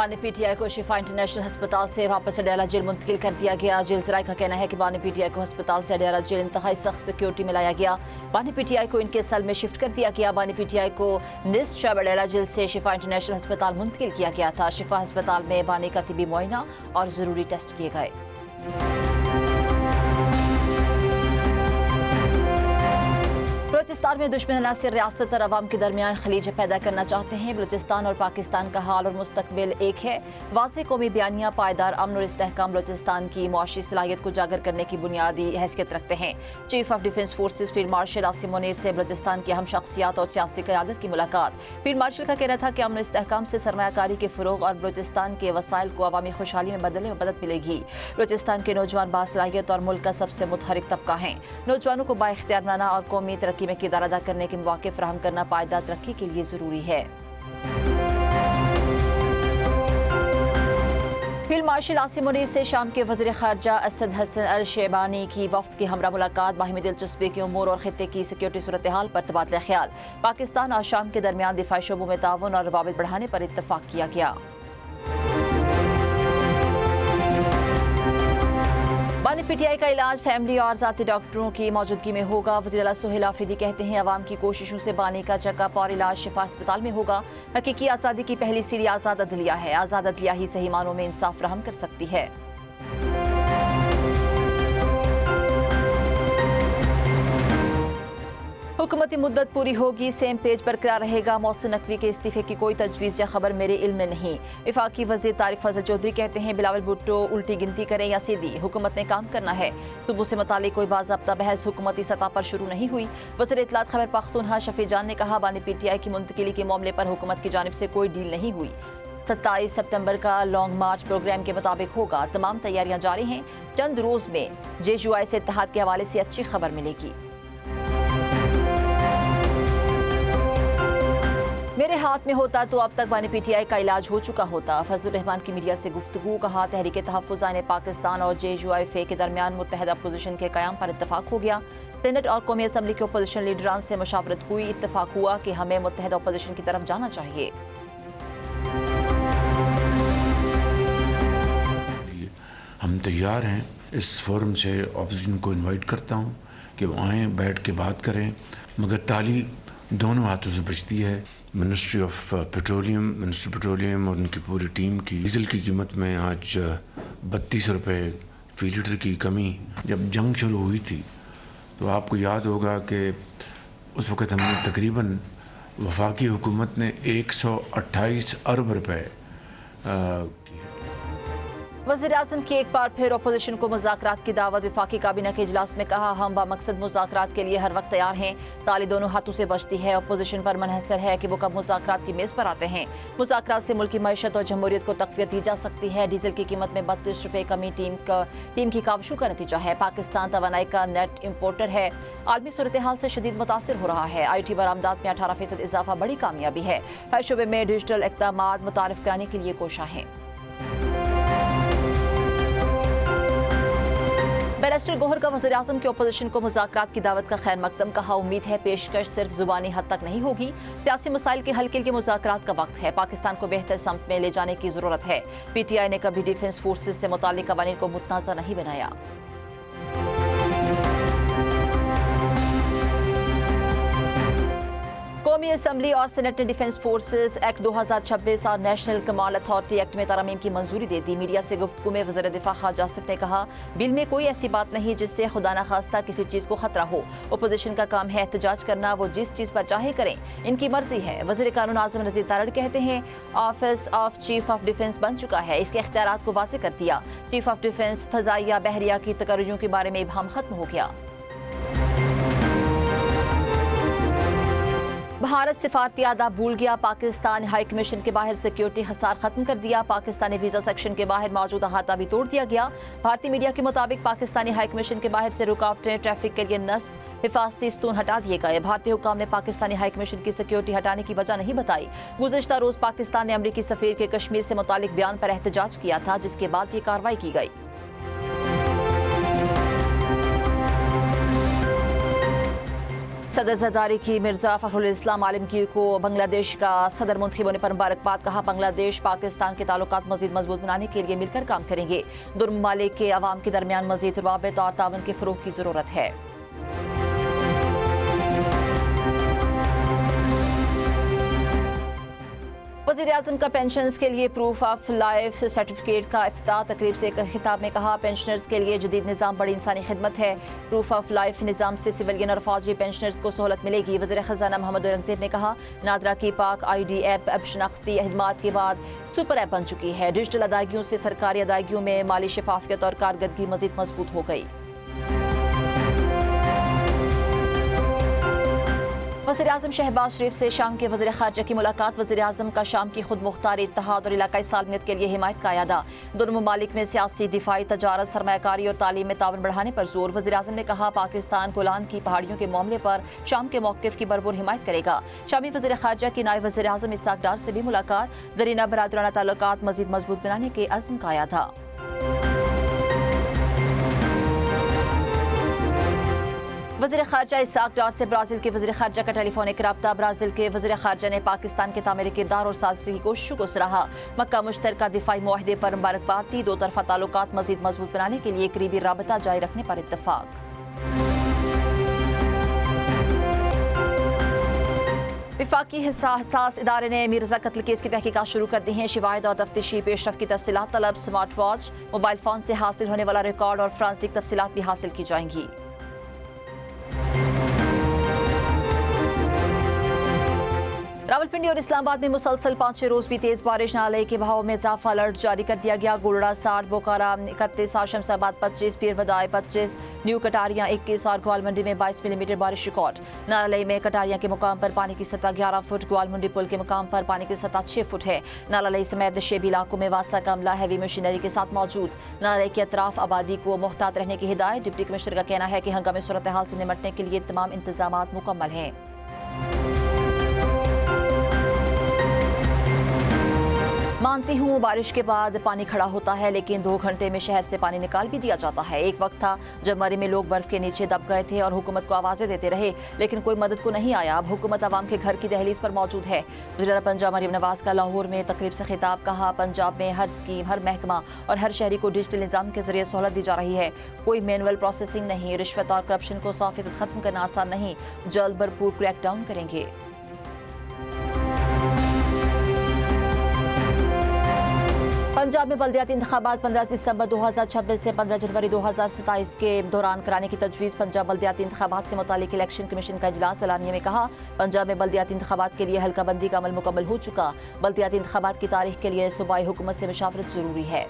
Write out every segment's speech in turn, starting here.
बानी पीटीआई को शिफा इंटरनेशनल अस्पताल से वापस अडयाला जेल मुंतकिल कर दिया गया। जेल ज़राए का कहना है कि बानी पीटीआई को अस्पताल से अडयाला जेल इंतहाई सख्त सिक्योरिटी में लाया गया। बानी पीटीआई को इनके सेल में शिफ्ट कर दिया गया। बानी पीटीआई को निस्ट शब अडयाला जेल से शिफा इंटरनेशनल अस्पताल मुंतकिल किया गया था। शिफा अस्पताल में बानी का तिबी मुआयना और ज़रूरी टेस्ट किए गए। बलूचिस्तान में दुश्मन अनासर रियासत और अवाम के दरमियान खलीज पैदा करना चाहते हैं। बलूचिस्तान और पाकिस्तान का हाल और मुस्तकबिल एक है। वाज़ेह कौमी बयानिया पायदार अमन और इस्तेहकाम बलूचिस्तान की मुआशी सलाहियत को उजागर करने की बुनियादी हैसियत रखते हैं। Chief of defence forces field marshal Asim Munir से बलूचिस्तान की अहम शख्सियात और सियासी क़यादत की मुलाकात। फील्ड मार्शल का कहना था कि अमन इस्तेहकाम से सरमायाकारी के फ़रोग़ और बलूचिस्तान के वसाइल को अवामी खुशहाली में बदलने में मदद मिलेगी। बलूचिस्तान के नौजवान बासलाहियत और मुल्क का सबसे मुतहरिक तबका हैं। नौजवानों को बाइख्तियार बनाना और कौमी तरक्की में किरदार अदा करने के मौके फराहम करना पायदार तरक्की के लिए जरूरी है। फील्ड मार्शल आसिम मुनीर से शाम के वज़ीर ख़ारजा असद हसन अल शेबानी की वफ्द की हमरा मुलाकात। बाहिमी दिलचस्पी के उमूर और खित्ते की सिक्योरिटी सूरत हाल पर तबादला ख्याल। पाकिस्तान और शाम के दरमियान दिफाई शोबों में ताउन और रवाबित बढ़ाने पर इत्तफाक किया गया। बानी पीटीआई का इलाज फैमिली और ज़ाती डॉक्टरों की मौजूदगी में होगा। वज़ीर आला सुहेल आफरीदी कहते हैं अवाम की कोशिशों से बानी का चेकअप और इलाज शिफा अस्पताल में होगा। हकीकी आज़ादी की पहली सीढ़ी आज़ाद अदलिया है। आज़ाद अदलिया ही सही मानों में इंसाफ फराहम कर सकती है। हुकूमती मुद्दत पूरी होगी, सेम पेज बरकरार रहेगा। मोहसिन नकवी के इस्तीफे की कोई तजवीज़ या खबर मेरे इल्म में नहीं। वफाकी वज़ीर तारिक फजल चौधरी कहते हैं बिलावल भुट्टो उल्टी गिनती करें या सीधी, हुकूमत ने काम करना है। सुबह से मुतालिक कोई बाज़ाब्ता बहस हुकूमती सतह पर शुरू नहीं हुई। वज़ीर इत्तलात खैबर पख्तूनख्वा शफी जान ने कहा बानी पीटीआई की मुंतकिली के मामले पर हुकूमत की जानिब से कोई डील नहीं हुई। 27 सितंबर का लॉन्ग मार्च प्रोग्राम के मुताबिक होगा। तमाम तैयारियां जारी हैं। चंद रोज़ में JUI से इत्तेहाद के हवाले से अच्छी खबर मिलेगी। मेरे हाथ में होता तो अब तक बानी पीटीआई का इलाज हो चुका होता। फजलुर रहमान की मीडिया से गुफ्तगू। कहा तहरीक तहफ़्फ़ुज़ आईन पाकिस्तान और JUI के दरमियान मुत्तहदा अपोजिशन के क़याम पर इत्तफाक हो गया। सेनेट और कौमी असम्बली के अपोजिशन लीडरान से मुशावरत हुई। इत्तफाक हुआ कि हमें मुत्तहदा अपोजिशन की तरफ जाना चाहिए। हम तैयार हैं। इस फोरम से अपोजिशन को इनवाइट करता हूँ कि वो आएँ, बैठ के बात करें, मगर ताली दोनों हाथों से बचती है। मिनिस्ट्री ऑफ पेट्रोलियम और उनकी पूरी टीम की डीजल की कीमत में आज 32 रुपये फी लीटर की कमी। जब जंग शुरू हुई थी तो आपको याद होगा कि उस वक़्त हमने तकरीबन वफाकी हुकूमत ने 128 अरब रुपये वज़ीर आज़म की एक बार फिर अपोजिशन को मुज़ाकरात की दावत। वफाकी काबीना के इजलास में कहा हम बामकसद मुज़ाकरात के लिए हर वक्त तैयार हैं। ताली दोनों हाथों से बचती है। अपोजिशन पर मनहसर है कि वो कब मुज़ाकरात की मेज़ पर आते हैं। मुज़ाकरात से मुल्क की मईशत और जमहूरियत को तक़वियत दी जा सकती है। डीजल की कीमत में 32 रुपये कमी टीम की काबशू का नतीजा है। पाकिस्तान तवानाई का नेट इम्पोर्टर है। आलमी सूरत हाल से शदीद मुतासिर हो रहा है। IT बरामदात में 18% इजाफा बड़ी कामयाबी है। हर शोबे में डिजिटल इक़दामात मुतारिफ कराने के लिए कोशा है। बैरिस्टर गोहर का वज़ीर आज़म के अपोजिशन को मुज़ाकरात की दावत का खैर मकदम। कहा उम्मीद है पेशकश सिर्फ ज़ुबानी हद तक नहीं होगी। सियासी मसाइल के हल के लिए मुज़ाकरात का वक्त है। पाकिस्तान को बेहतर समत में ले जाने की ज़रूरत है। PTI ने कभी डिफेंस फोर्सेज से मुताल्लिक़ क़वानीन को मुतनाज़ा नहीं बनाया। कौमी असम्बली और सेनेट ने डिफेंस फोर्सेज एक्ट 2026 और नेशनल कमांड अथॉरिटी एक्ट में तरमीम की मंजूरी दे दी। मीडिया से गुफ्तगू में वज़ीर दिफा ख़ाजा आसिफ ने कहा बिल में कोई ऐसी बात नहीं जिससे खुदा न खास्ता किसी चीज़ को खतरा हो। अपोजिशन का काम है एहतजाज करना, वो जिस चीज़ पर चाहे करें, इनकी मर्जी है। वज़ीर कानून आज़म नज़ीर तारड़ कहते हैं office of chief of defence बन चुका है। इसके इख्तियारात को वाज़ेह कर दिया। चीफ ऑफ डिफेंस फ़ज़ाइया बहरिया की तकर्रियों के बारे में इबहम खत्म हो गया। भारत सिफारती आदाब भूल गया। पाकिस्तान हाई कमीशन के बाहर सिक्योरिटी हसार खत्म कर दिया। पाकिस्तानी वीज़ा सेक्शन के बाहर मौजूद अहाता भी तोड़ दिया गया। भारतीय मीडिया के मुताबिक पाकिस्तानी हाई कमीशन के बाहर से रुकावटें ट्रैफिक के लिए नस्ब हिफाजती स्तून हटा दिए गए। भारतीय हुक्काम ने पाकिस्तानी हाई कमीशन की सिक्योरिटी हटाने की वजह नहीं बताई। गुज़िश्ता रोज़ पाकिस्तान ने अमरीकी सफ़ीर के कश्मीर से मुतालिक बयान पर एहतजाज किया था, जिसके बाद ये कार्रवाई की गई। सदर जरदारी की मिर्जा फखरुल इस्लाम आलमगीर को बांग्लादेश का सदर मुंतखब होने पर मुबारकबाद। कहा बांग्लादेश पाकिस्तान के ताल्लुकात मजीद मजबूत बनाने के लिए मिलकर काम करेंगे। दोनों ममालिक के अवाम के दरमियान मजीद रवाबित और ताउन के फरोग की जरूरत है। वज़ीर-ए-आज़म का पेंशनर्स के लिए प्रूफ ऑफ लाइफ सर्टिफिकेट का इफ्तिताह तकरीब से खिताब में कहा पेंशनर्स के लिए जदीद निज़ाम बड़ी इंसानी खिदमत है। प्रूफ ऑफ लाइफ निज़ाम से सिविलियन और फौजी पेंशनर्स को सहूलत मिलेगी। वज़ीर ख़ज़ाना मोहम्मद औरंगज़ेब ने कहा नादरा की पाक ID ऐप अब शनाख्ती खिदमात के बाद सुपर ऐप बन चुकी है। डिजिटल अदायगियों से सरकारी अदायगियों में माली शफाफियत और कारकर्दगी मज़ीद मजबूत हो गई। वज़ीर-ए-आज़म शहबाज शरीफ से शाम के वज़ीर ख़ारजा की मुलाकात। वज़ीर-ए-आज़म का शाम की खुद मुख्तारी इत्तेहाद और इलाकाई सालमियत के लिए हिमायत का अयादा। दोनों ममालिक में सियासी, दिफाई, तजारत, सरमायाकारी और तालीम में ताउन बढ़ाने पर जोर। वज़ीर-ए-आज़म ने कहा पाकिस्तान गोलान की पहाड़ियों के मामले पर शाम के मौक़िफ़ की भरपूर हिमायत करेगा। शामी वज़ीर ख़ारजा की नायब वज़ीर-ए-आज़म इस्हाक़ डार से भी मुलाकात। दरीना बरादराना ताल्लुकात मज़ीद मजबूत बनाने के अज़्म का अयादा। वज़ीर ख़ारजा इस्हाक़ डार से ब्राज़ील के वज़ीर ख़ारजा का टेलीफोनिक रब्ता। ब्राज़ील के वज़ीर ख़ारजा ने पाकिस्तान के तामीरी किरदार और साज़िशी की कोशिशों को सराहा। मक्का मुश्तरका दिफाई मुआहदे पर मुबारकबाद दी। दो तरफ़ा ताल्लुकात मज़ीद मजबूत बनाने के लिए करीबी राबता जारी रखने पर इत्तफ़ाक़। विफाकी हसास इदारे ने मिर्जा कत्ल केस की तहकीकात शुरू कर दी हैं। शवाहिद और तफ्तीशी पेशरफ की तफसीलात तलब। स्मार्ट वॉच, मोबाइल फ़ोन से हासिल होने वाला रिकॉर्ड और फ्रांसिक तफसीलात भी हासिल की जाएंगी। रावलपिंडी और इस्लामाबाद में मुसलसल 5 रोज भी तेज बारिश। नाले के बहाव में इजाफा, अलर्ट जारी कर दिया गया। गोलड़ा 60, बोकारा 31, शमशाबाद 25, पीरबदाई 25, न्यू कटारियां 21 और ग्वालमंडी में 22 मिलीमीटर बारिश रिकॉर्ड। नाले में कटारियां के मुकाम पर पानी की सतह 11 फुट, ग्वालमंडी पुल के मुकाम पर पानी की सतह 6 फुट है। नाला समेत नशेबी इलाकों में वासा का अमला हैवी मशीनरी के साथ मौजूद। नाले के अतराफ आबादी को मुहतात रहने की हिदायत। डिप्टी कमिश्नर का कहना है कि हंगामी सूरत हाल से निमटने के लिए तमाम इंतजाम मुकम्मल हैं। मानती हूँ बारिश के बाद पानी खड़ा होता है, लेकिन 2 घंटे में शहर से पानी निकाल भी दिया जाता है। एक वक्त था जब मरी में लोग बर्फ के नीचे दब गए थे और हुकूमत को आवाजें देते रहे, लेकिन कोई मदद को नहीं आया। अब हुकूमत आवाम के घर की दहलीज पर मौजूद है। वज़ीर पंजाब मरीम नवाज का लाहौर में तकरीब से खिताब। कहा पंजाब में हर स्कीम, हर महकमा और हर शहरी को डिजिटल निज़ाम के जरिए सहूलत दी जा रही है। कोई मैनुअल प्रोसेसिंग नहीं। रिश्वत और करप्शन को 100% खत्म करना आसान नहीं। जल्द भरपूर क्रैकडाउन करेंगे। पंजाब में बल्दियाती इंतखाबात 15 दिसंबर 2026 से 15 जनवरी 2027 के दौरान कराने की तजवीज़। पंजाब बल्दियाती इंतखाबात से मुतालिक इलेक्शन कमीशन का इजलास। सलामिया में कहा पंजाब में बल्दियाती इंतखाबात के लिए हल्का बंदी का अमल मुकम्मल हो चुका। बल्दियाती इंतखाबात की तारीख के लिए सूबाई हुकूमत से मशावरत जरूरी है।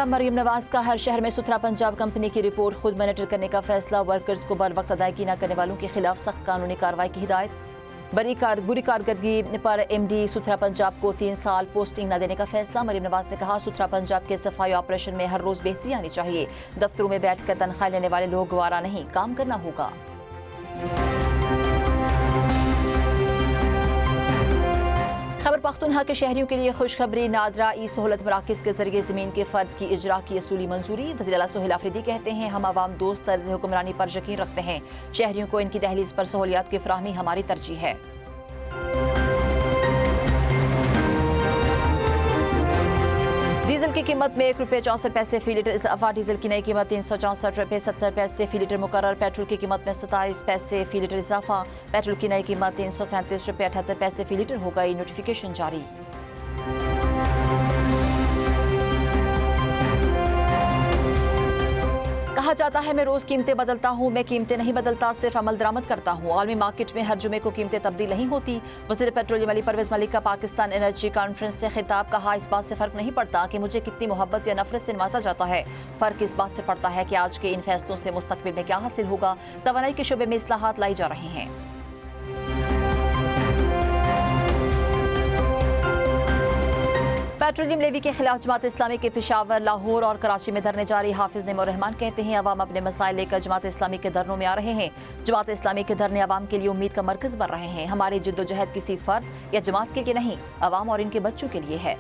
मरीम नवाज का हर शहर में सुथरा पंजाब कंपनी की रिपोर्ट खुद मॉनिटर करने का फैसला। वर्कर्स को बर वक्त अदायगी न करने वालों के खिलाफ सख्त कानूनी कार्रवाई की हिदायत। बुरी कारकर्दगी पर MD सुथरा पंजाब को 3 साल पोस्टिंग न देने का फैसला। मरीम नवाज ने कहा सुथरा पंजाब के सफाई ऑपरेशन में हर रोज बेहतरी आनी चाहिए। दफ्तरों में बैठकर तनख्वाह लेने वाले लोग गवारा नहीं, काम करना होगा। खैबर पख्तूनख्वा के शहरियों के लिए खुशखबरी। नादरा सहूलत मराकज़ के जरिए ज़मीन के फ़र्द की इजरा की असूली मंजूरी। वज़ीर आला सोहेल आफरीदी कहते हैं हम आवाम दोस्त तर्ज़ हुक्मरानी पर यकीन रखते हैं। शहरियों को इनकी दहलीज पर सहूलियात की फराहमी हमारी तरजीह है। डीजल की कीमत में ₹1.64 फी लीटर इजाफा। डीजल की नई कीमत ₹364.70 फी लीटर मुकर्रर। पेट्रोल की कीमत में 27 पैसे फी लीटर इजाफा। पेट्रोल की नई कीमत ₹337.78 फी लीटर हो गई। नोटिफिकेशन जारी। कहा जाता है मैं रोज कीमतें बदलता हूँ। मैं कीमतें नहीं बदलता, सिर्फ अमल दरामद करता हूँ। आलमी मार्केट में हर जुमे को कीमतें तब्दील नहीं होती। वज़ीर पेट्रोलियम अली परवेज मलिक का पाकिस्तान एनर्जी कॉन्फ्रेंस से खिताब। कहा इस बात से फर्क नहीं पड़ता कि मुझे कितनी मोहब्बत या नफरत से नवाजा जाता है, फर्क इस बात से पड़ता है कि आज के इन फैसलों से मुस्तकबिल में क्या हासिल होगा। तवानाई के शोबे में इस्लाहात लाई जा रही हैं। पेट्रोलियम लेवी के खिलाफ जमात इस्लामी के पेशावर, लाहौर और कराची में धरने जारी। हाफिज नेमो रहमान कहते हैं अवाम अपने मसाइल लेकर जमात इस्लामी के धरनों में आ रहे हैं। जमात इस्लामी के धरने अवाम के लिए उम्मीद का मरकज बन रहे हैं। हमारी जिद्दोजहद किसी फर्द या जमात के लिए नहीं, अवाम और इनके बच्चों के लिए है।